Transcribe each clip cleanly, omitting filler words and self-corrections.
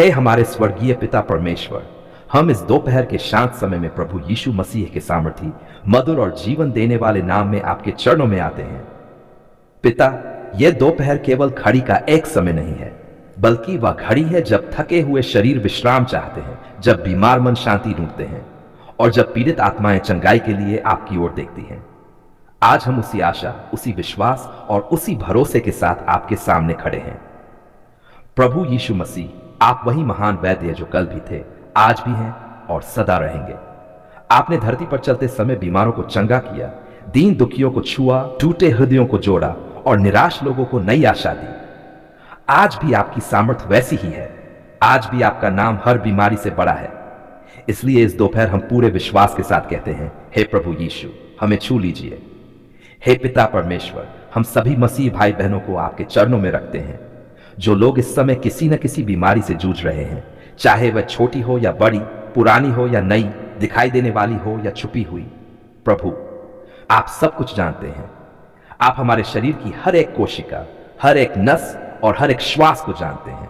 हे हमारे स्वर्गीय पिता परमेश्वर, हम इस दोपहर के शांत समय में प्रभु यीशु मसीह के सामर्थी, मधुर और जीवन देने वाले नाम में आपके चरणों में आते हैं। पिता, यह दोपहर केवल घड़ी का एक समय नहीं है, बल्कि वह घड़ी है जब थके हुए शरीर विश्राम चाहते हैं, जब बीमार मन शांति ढूंढते हैं और जब पीड़ित आत्माएं चंगाई के लिए आपकी ओर देखती हैं। आज हम उसी आशा, उसी विश्वास और उसी भरोसे के साथ आपके सामने खड़े हैं। प्रभु यीशु मसीह, आप वही महान वैद्य जो कल भी थे, आज भी हैं और सदा रहेंगे। आपने धरती पर चलते समय बीमारों को चंगा किया, दीन दुखियों को छुआ, टूटे हृदयों को जोड़ा और निराश लोगों को नई आशा दी। आज भी आपकी सामर्थ वैसी ही है। आज भी आपका नाम हर बीमारी से बड़ा है। इसलिए इस दोपहर हम पूरे विश्वास के साथ कहते हैं, हे प्रभु यीशु, हमें छू लीजिए। हे पिता परमेश्वर, हम सभी मसीह भाई बहनों को आपके चरणों में रखते हैं, जो लोग इस समय किसी न किसी बीमारी से जूझ रहे हैं, चाहे वह छोटी हो या बड़ी, पुरानी हो या नई, दिखाई देने वाली हो या छुपी हुई। प्रभु, आप सब कुछ जानते हैं। आप हमारे शरीर की हर एक कोशिका, हर एक नस और हर एक श्वास को जानते हैं।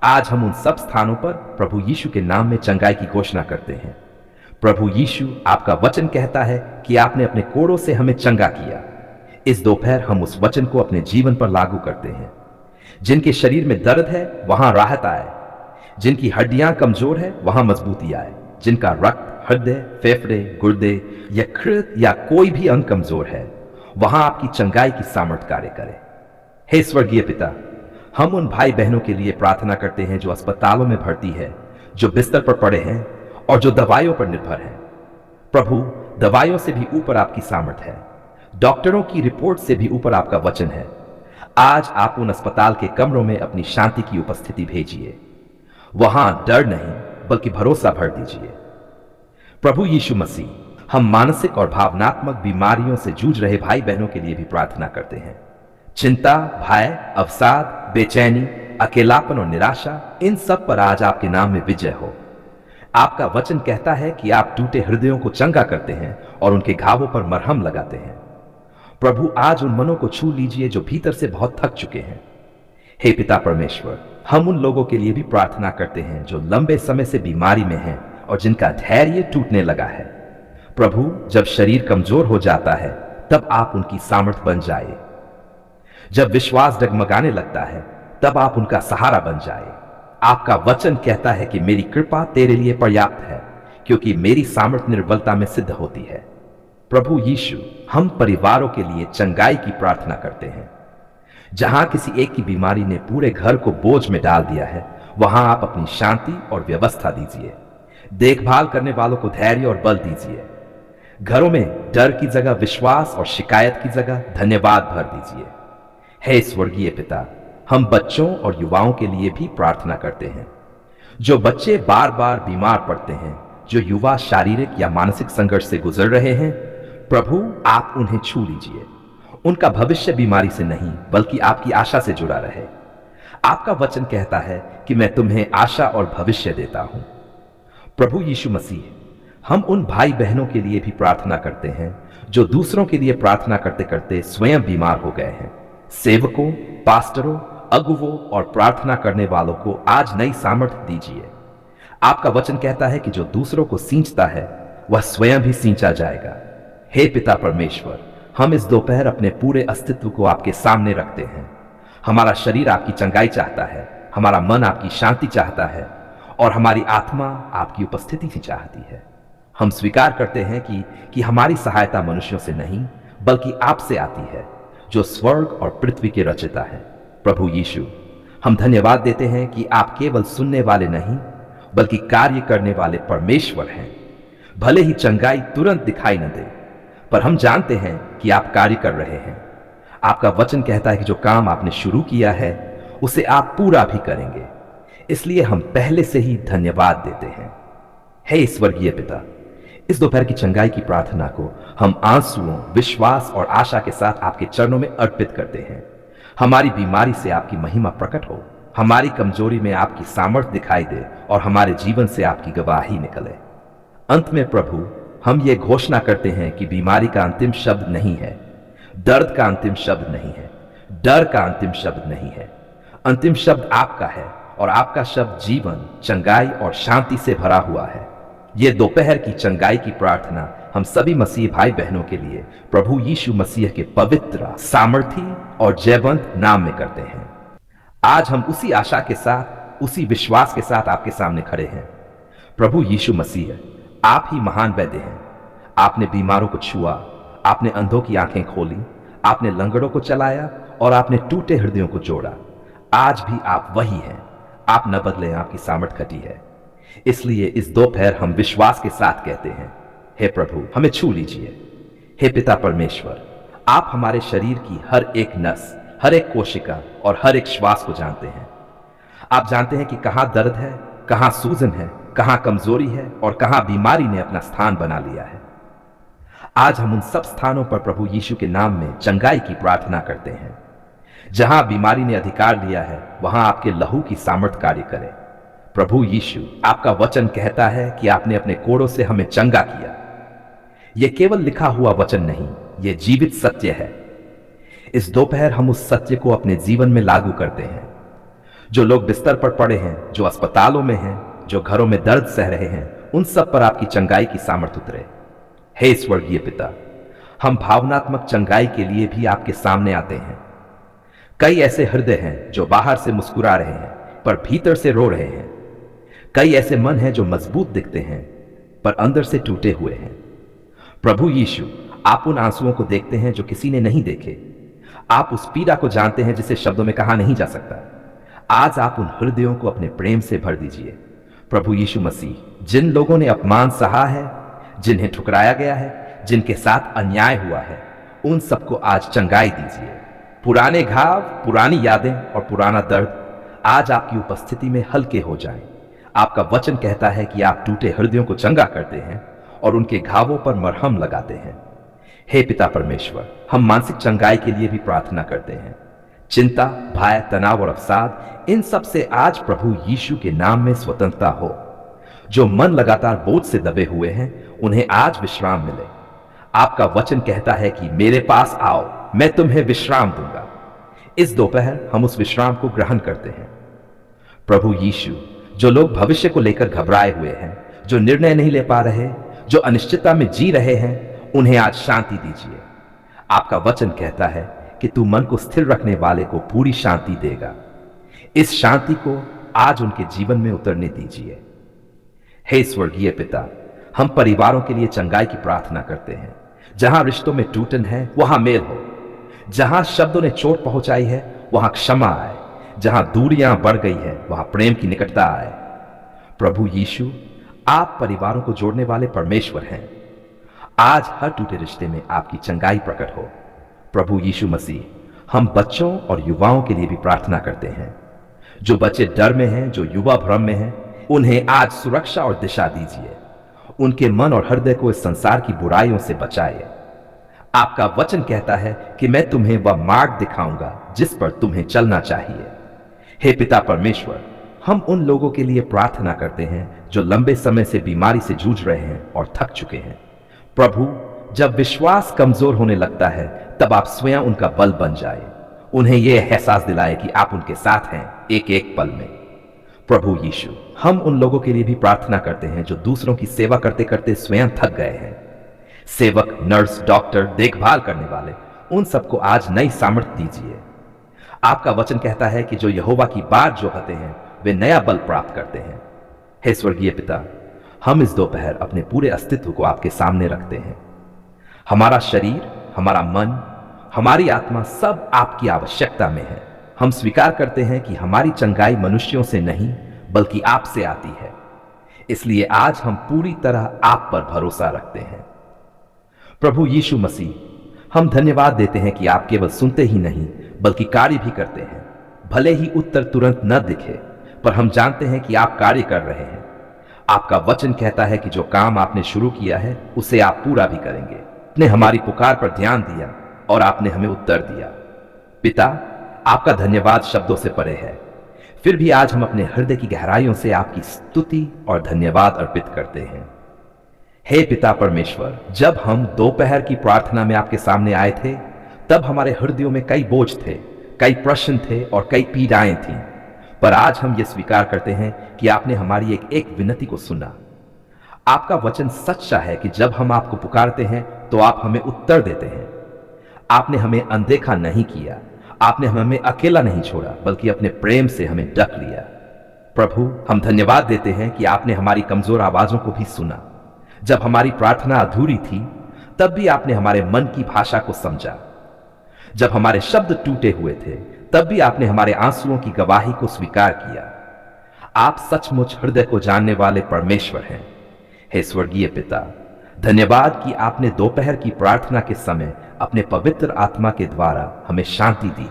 आज हम उन सब स्थानों पर प्रभु यीशु के नाम में चंगाई की घोषणा करते हैं। प्रभु यीशु, आपका वचन कहता है कि आपने अपने कोड़ों से हमें चंगा किया। इस दोपहर हम उस वचन को अपने जीवन पर लागू करते हैं। जिनके शरीर में दर्द है, वहां राहत आए। जिनकी हड्डियां कमजोर है, वहां मजबूती आए। जिनका रक्त, हृदय, फेफड़े, गुर्दे, यकृत या कोई भी अंग कमजोर है, वहां आपकी चंगाई की सामर्थ कार्य करे। हे स्वर्गीय पिता, हम उन भाई बहनों के लिए प्रार्थना करते हैं जो अस्पतालों में भर्ती है, जो बिस्तर पर पड़े हैं और जो दवाइयों पर निर्भर हैं। प्रभु, दवाइयों से भी ऊपर आपकी सामर्थ है, डॉक्टरों की रिपोर्ट से भी ऊपर आपका वचन है। आज आप उन अस्पताल के कमरों में अपनी शांति की उपस्थिति भेजिए। वहां डर नहीं, बल्कि भरोसा भर दीजिए। प्रभु यीशु मसीह, हम मानसिक और भावनात्मक बीमारियों से जूझ रहे भाई बहनों के लिए भी प्रार्थना करते हैं। चिंता, भय, अवसाद, बेचैनी, अकेलापन और निराशा, इन सब पर आज आपके नाम में विजय हो। आपका वचन कहता है कि आप टूटे हृदयों को चंगा करते हैं और उनके घावों पर मरहम लगाते हैं। प्रभु, आज उन मनों को छू लीजिए जो भीतर से बहुत थक चुके हैं। हे पिता परमेश्वर, हम उन लोगों के लिए भी प्रार्थना करते हैं जो लंबे समय से बीमारी में हैं और जिनका धैर्य टूटने लगा है। प्रभु, जब शरीर कमजोर हो जाता है, तब आप उनकी सामर्थ बन जाए। जब विश्वास डगमगाने लगता है, तब आप उनका सहारा बन जाए। आपका वचन कहता है कि मेरी कृपा तेरे लिए पर्याप्त है, क्योंकि मेरी सामर्थ निर्बलता में सिद्ध होती है। प्रभु यीशु, हम परिवारों के लिए चंगाई की प्रार्थना करते हैं। जहां किसी एक की बीमारी ने पूरे घर को बोझ में डाल दिया है, वहां आप अपनी शांति और व्यवस्था दीजिए। देखभाल करने वालों को धैर्य और बल दीजिए। घरों में डर की जगह विश्वास और शिकायत की जगह धन्यवाद भर दीजिए। हे स्वर्गीय पिता, हम बच्चों और युवाओं के लिए भी प्रार्थना करते हैं। जो बच्चे बार बार बीमार पड़ते हैं, जो युवा शारीरिक या मानसिक संघर्ष से गुजर रहे हैं, प्रभु आप उन्हें छू लीजिए। उनका भविष्य बीमारी से नहीं, बल्कि आपकी आशा से जुड़ा रहे। आपका वचन कहता है कि मैं तुम्हें आशा और भविष्य देता हूं। प्रभु यीशु मसीह, हम उन भाई बहनों के लिए भी प्रार्थना करते हैं जो दूसरों के लिए प्रार्थना करते करते स्वयं बीमार हो गए हैं। सेवकों, पास्टरों, अगुवों और प्रार्थना करने वालों को आज नई सामर्थ दीजिए। आपका वचन कहता है कि जो दूसरों को सींचता है, वह स्वयं भी सींचा जाएगा। हे पिता परमेश्वर, हम इस दोपहर अपने पूरे अस्तित्व को आपके सामने रखते हैं। हमारा शरीर आपकी चंगाई चाहता है, हमारा मन आपकी शांति चाहता है और हमारी आत्मा आपकी उपस्थिति ही चाहती है। हम स्वीकार करते हैं कि हमारी सहायता मनुष्यों से नहीं, बल्कि आपसे आती है, जो स्वर्ग और पृथ्वी के रचयिता है। प्रभु यीशु, हम धन्यवाद देते हैं कि आप केवल सुनने वाले नहीं, बल्कि कार्य करने वाले परमेश्वर हैं। भले ही चंगाई तुरंत दिखाई न दे, पर हम जानते हैं कि आप कार्य कर रहे हैं। आपका वचन कहता है कि जो काम आपने शुरू किया है, उसे आप पूरा भी करेंगे। इसलिए हम पहले से ही धन्यवाद देते हैं। हे स्वर्गीय पिता, इस दोपहर की चंगाई की प्रार्थना को हम आंसुओं, विश्वास और आशा के साथ आपके चरणों में अर्पित करते हैं। हमारी बीमारी से आपकी महिमा प्रकट हो, हमारी कमजोरी में आपकी सामर्थ दिखाई दे और हमारे जीवन से आपकी गवाही निकले। अंत में प्रभु, हम ये घोषणा करते हैं कि बीमारी का अंतिम शब्द नहीं है, दर्द का अंतिम शब्द नहीं है, डर का अंतिम शब्द नहीं है। अंतिम शब्द आपका है और आपका शब्द जीवन, चंगाई और शांति से भरा हुआ है। ये दोपहर की चंगाई की प्रार्थना हम सभी मसीह भाई बहनों के लिए प्रभु यीशु मसीह के पवित्र, सामर्थी और जयवंत नाम में करते हैं। आज हम उसी आशा के साथ, उसी विश्वास के साथ आपके सामने खड़े हैं। प्रभु यीशु मसीह, आप ही महान वैद्य हैं। आपने बीमारों को छुआ, आपने अंधों की आंखें खोली, आपने लंगड़ों को चलाया और आपने टूटे हृदयों को जोड़ा। आज भी आप वही हैं। आप न बदले, आपकी सामर्थ खटी है। इसलिए इस दोपहर हम विश्वास के साथ कहते हैं, हे प्रभु, हमें छू लीजिए। हे पिता परमेश्वर, आप हमारे शरीर की हर एक नस, हर एक कोशिका और हर एक श्वास को जानते हैं। आप जानते हैं कि कहां दर्द है, कहां सूजन है, कहां कमजोरी है और कहां बीमारी ने अपना स्थान बना लिया है। आज हम उन सब स्थानों पर प्रभु यीशु के नाम में चंगाई की प्रार्थना करते हैं। जहां बीमारी ने अधिकार लिया है, वहां आपके लहू की सामर्थ कार्य करे। प्रभु यीशु, आपका वचन कहता है कि आपने अपने कोड़ों से हमें चंगा किया। यह केवल लिखा हुआ वचन नहीं, यह जीवित सत्य है। इस दोपहर हम उस सत्य को अपने जीवन में लागू करते हैं। जो लोग बिस्तर पर पड़े हैं, जो अस्पतालों में हैं, जो घरों में दर्द सह रहे हैं, उन सब पर आपकी चंगाई की सामर्थ उतरे। हे स्वर्गीय पिता, हम भावनात्मक चंगाई के लिए भी आपके सामने आते हैं। कई ऐसे हृदय हैं जो बाहर से मुस्कुरा रहे हैं पर भीतर से रो रहे हैं। कई ऐसे मन हैं जो मजबूत दिखते हैं पर अंदर से टूटे हुए हैं। प्रभु यीशु, आप उन आंसुओं को देखते हैं जो किसी ने नहीं देखे। आप उस पीड़ा को जानते हैं जिसे शब्दों में कहा नहीं जा सकता। आज आप उन हृदयों को अपने प्रेम से भर दीजिए। प्रभु यीशु मसीह, जिन लोगों ने अपमान सहा है, जिन्हें ठुकराया गया है, जिनके साथ अन्याय हुआ है, उन सबको आज चंगाई दीजिए। पुराने घाव, पुरानी यादें और पुराना दर्द आज आपकी उपस्थिति में हल्के हो जाएं। आपका वचन कहता है कि आप टूटे हृदयों को चंगा करते हैं और उनके घावों पर मरहम लगाते हैं। हे पिता परमेश्वर, हम मानसिक चंगाई के लिए भी प्रार्थना करते हैं। चिंता, भय, तनाव और अवसाद, इन सब से आज प्रभु यीशु के नाम में स्वतंत्रता हो। जो मन लगातार बोझ से दबे हुए हैं, उन्हें आज विश्राम मिले। आपका वचन कहता है कि मेरे पास आओ, मैं तुम्हें विश्राम दूंगा। इस दोपहर हम उस विश्राम को ग्रहण करते हैं। प्रभु यीशु, जो लोग भविष्य को लेकर घबराए हुए हैं, जो निर्णय नहीं ले पा रहे, जो अनिश्चितता में जी रहे हैं, उन्हें आज शांति दीजिए। आपका वचन कहता है कि तू मन को स्थिर रखने वाले को पूरी शांति देगा। इस शांति को आज उनके जीवन में उतरने दीजिए। हे स्वर्गीय पिता, हम परिवारों के लिए चंगाई की प्रार्थना करते हैं। जहां रिश्तों में टूटन है, वहां मेल हो। जहां शब्दों ने चोट पहुंचाई है, वहां क्षमा आए। जहां दूरियां बढ़ गई है, वहां प्रेम की निकटता आए। प्रभु यीशु, आप परिवारों को जोड़ने वाले परमेश्वर हैं। आज हर टूटे रिश्ते में आपकी चंगाई प्रकट हो। प्रभु यीशु मसीह, हम बच्चों और युवाओं के लिए भी प्रार्थना करते हैं। जो बच्चे डर में हैं, जो युवा भ्रम में हैं, उन्हें आज सुरक्षा और दिशा दीजिए। उनके मन और हृदय को इस संसार की बुराइयों से बचाइए। आपका वचन कहता है कि मैं तुम्हें वह मार्ग दिखाऊंगा जिस पर तुम्हें चलना चाहिए। हे पिता परमेश्वर, हम उन लोगों के लिए प्रार्थना करते हैं जो लंबे समय से बीमारी से जूझ रहे हैं और थक चुके हैं। प्रभु, जब विश्वास कमजोर होने लगता है, तब आप स्वयं उनका बल बन जाए। उन्हें यह एहसास दिलाए कि आप उनके साथ हैं एक एक पल में। प्रभु यीशु, हम उन लोगों के लिए भी प्रार्थना करते हैं जो दूसरों की सेवा करते करते स्वयं थक गए हैं। सेवक, नर्स, डॉक्टर, देखभाल करने वाले, उन सबको आज नई सामर्थ्य दीजिए। आपका वचन कहता है कि जो यहोवा की बाट जोहते हैं, वे नया बल प्राप्त करते हैं। हे स्वर्गीय पिता, हम इस दोपहर अपने पूरे अस्तित्व को आपके सामने रखते हैं। हमारा शरीर, हमारा मन, हमारी आत्मा सब आपकी आवश्यकता में है। हम स्वीकार करते हैं कि हमारी चंगाई मनुष्यों से नहीं बल्कि आपसे आती है। इसलिए आज हम पूरी तरह आप पर भरोसा रखते हैं। प्रभु यीशु मसीह, हम धन्यवाद देते हैं कि आप केवल सुनते ही नहीं बल्कि कार्य भी करते हैं। भले ही उत्तर तुरंत न दिखे, पर हम जानते हैं कि आप कार्य कर रहे हैं। आपका वचन कहता है कि जो काम आपने शुरू किया है, उसे आप पूरा भी करेंगे। आपने हमारी पुकार पर ध्यान दिया और आपने हमें उत्तर दिया। पिता, आपका धन्यवाद शब्दों से परे है। फिर भी आज हम अपने हृदय की गहराइयों से आपकी स्तुति और धन्यवाद अर्पित करते हैं। हे पिता परमेश्वर, जब हम दोपहर की प्रार्थना में आपके सामने आए थे, तब हमारे हृदयों में कई बोझ थे, कई प्रश्न थे और कई पीड़ाएं थीं। पर आज हम ये स्वीकार करते हैं कि आपने हमारी एक एक विनती को सुना। आपका वचन सच्चा है कि जब हम आपको पुकारते हैं तो आप हमें उत्तर देते हैं। आपने हमें अनदेखा नहीं किया, आपने हमें अकेला नहीं छोड़ा, बल्कि अपने प्रेम से हमें ढक लिया। प्रभु, हम धन्यवाद देते हैं कि आपने हमारी कमजोर आवाजों को भी सुना। जब हमारी प्रार्थना अधूरी थी तब भी आपने हमारे मन की भाषा को समझा। जब हमारे शब्द टूटे हुए थे तब भी आपने हमारे आंसुओं की गवाही को स्वीकार किया। आप सचमुच हृदय को जानने वाले परमेश्वर हैं। हे स्वर्गीय पिता, धन्यवाद कि आपने दोपहर की प्रार्थना के समय अपने पवित्र आत्मा के द्वारा हमें शांति दी।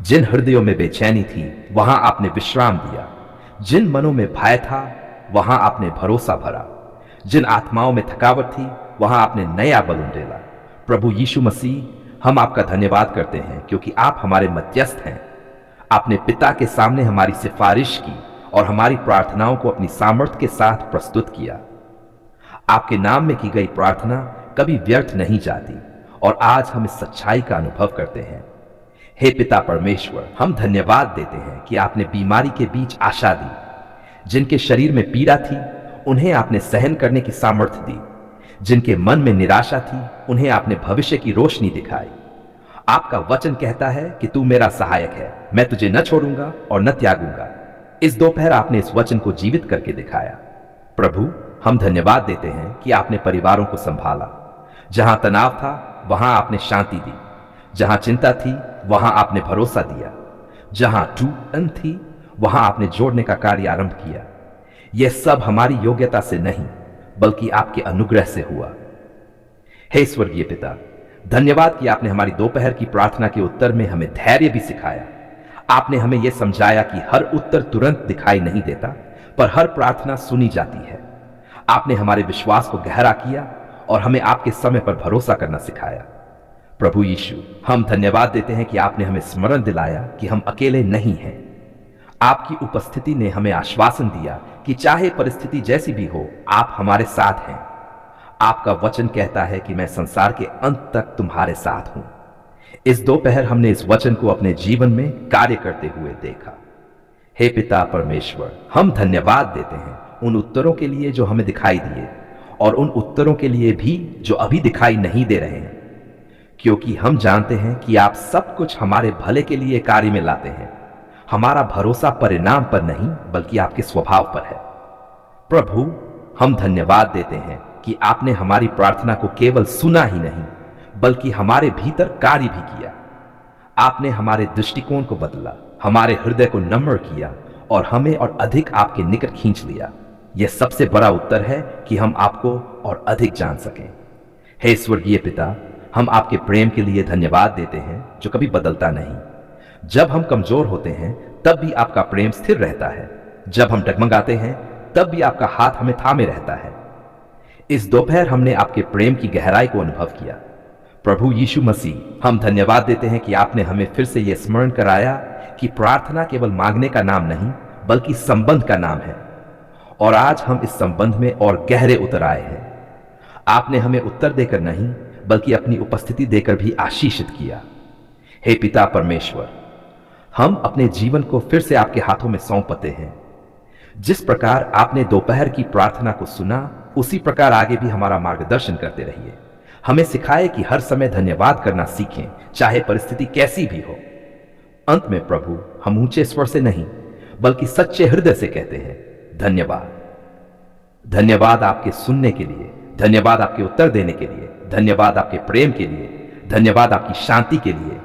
जिन हृदयों में बेचैनी थी वहां आपने विश्राम दिया, जिन मनों में भय था वहां आपने भरोसा भरा, जिन आत्माओं में थकावट थी वहां आपने नया बल उंडेला। प्रभु यीशु मसीह, हम आपका धन्यवाद करते हैं क्योंकि आप हमारे मध्यस्थ हैं। आपने पिता के सामने हमारी सिफारिश की और हमारी प्रार्थनाओं को अपनी सामर्थ्य के साथ प्रस्तुत किया। आपके नाम में की गई प्रार्थना कभी व्यर्थ नहीं जाती और आज हम इस सच्चाई का अनुभव करते हैं। हे पिता परमेश्वर, हम धन्यवाद देते हैं कि आपने बीमारी के बीच आशा दी। जिनके शरीर में पीड़ा थी उन्हें आपने सहन करने की सामर्थ्य दी। जिनके मन में निराशा थी उन्हें आपने भविष्य की रोशनी दिखाई। आपका वचन कहता है कि तू मेरा सहायक है, मैं तुझे न छोड़ूंगा और न त्यागूंगा। इस दोपहर आपने इस वचन को जीवित करके दिखाया। प्रभु, हम धन्यवाद देते हैं कि आपने परिवारों को संभाला। जहां तनाव था वहां आपने शांति दी, जहां चिंता थी वहां आपने भरोसा दिया, जहां टूटन थी वहां आपने जोड़ने का कार्य आरंभ किया। यह सब हमारी योग्यता से नहीं बल्कि आपके अनुग्रह से हुआ। हे स्वर्गीय पिता, धन्यवाद कि आपने हमारी दोपहर की प्रार्थना के उत्तर में हमें धैर्य भी सिखाया। आपने हमें यह समझाया कि हर उत्तर तुरंत दिखाई नहीं देता, पर हर प्रार्थना सुनी जाती है। आपने हमारे विश्वास को गहरा किया और हमें आपके समय पर भरोसा करना सिखाया। प्रभु यीशु, हम धन्यवाद देते हैं कि आपने हमें स्मरण दिलाया कि हम अकेले नहीं हैं। आपकी उपस्थिति ने हमें आश्वासन दिया कि चाहे परिस्थिति जैसी भी हो, आप हमारे साथ हैं। आपका वचन कहता है कि मैं संसार के अंत तक तुम्हारे साथ हूं। इस दोपहर हमने इस वचन को अपने जीवन में कार्य करते हुए देखा। हे पिता परमेश्वर, हम धन्यवाद देते हैं उन उत्तरों के लिए जो हमें दिखाई दिए और उन उत्तरों के लिए भी जो अभी दिखाई नहीं दे रहे हैं, क्योंकि हम जानते हैं कि आप सब कुछ हमारे भले के लिए कार्य में लाते हैं। हमारा भरोसा परिणाम पर नहीं बल्कि आपके स्वभाव पर है। प्रभु, हम धन्यवाद देते हैं कि आपने हमारी प्रार्थना को केवल सुना ही नहीं बल्कि हमारे भीतर कार्य भी किया। आपने हमारे दृष्टिकोण को बदला, हमारे हृदय को नम्र किया और हमें और अधिक आपके निकट खींच लिया। यह सबसे बड़ा उत्तर है कि हम आपको और अधिक जान सकें। हे स्वर्गीय पिता, हम आपके प्रेम के लिए धन्यवाद देते हैं जो कभी बदलता नहीं। जब हम कमजोर होते हैं तब भी आपका प्रेम स्थिर रहता है। जब हम डगमगाते हैं तब भी आपका हाथ हमें थामे रहता है। इस दोपहर हमने आपके प्रेम की गहराई को अनुभव किया। प्रभु यीशु मसीह, हम धन्यवाद देते हैं कि आपने हमें फिर से यह स्मरण कराया कि प्रार्थना केवल मांगने का नाम नहीं बल्कि संबंध का नाम है। और आज हम इस संबंध में और गहरे उतर आए हैं। आपने हमें उत्तर देकर नहीं बल्कि अपनी उपस्थिति देकर भी आशीषित किया। हे पिता परमेश्वर, हम अपने जीवन को फिर से आपके हाथों में सौंपते हैं। जिस प्रकार आपने दोपहर की प्रार्थना को सुना उसी प्रकार आगे भी हमारा मार्गदर्शन करते रहिए। हमें सिखाए कि हर समय धन्यवाद करना सीखें, चाहे परिस्थिति कैसी भी हो। अंत में प्रभु, हम ऊंचे स्वर से नहीं बल्कि सच्चे हृदय से कहते हैं धन्यवाद। धन्यवाद आपके सुनने के लिए, धन्यवाद आपके उत्तर देने के लिए, धन्यवाद आपके प्रेम के लिए, धन्यवाद आपकी शांति के लिए,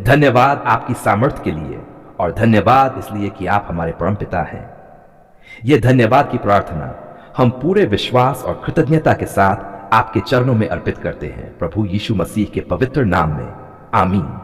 धन्यवाद आपकी सामर्थ्य के लिए और धन्यवाद इसलिए कि आप हमारे परमपिता हैं। यह धन्यवाद की प्रार्थना हम पूरे विश्वास और कृतज्ञता के साथ आपके चरणों में अर्पित करते हैं, प्रभु यीशु मसीह के पवित्र नाम में, आमीन।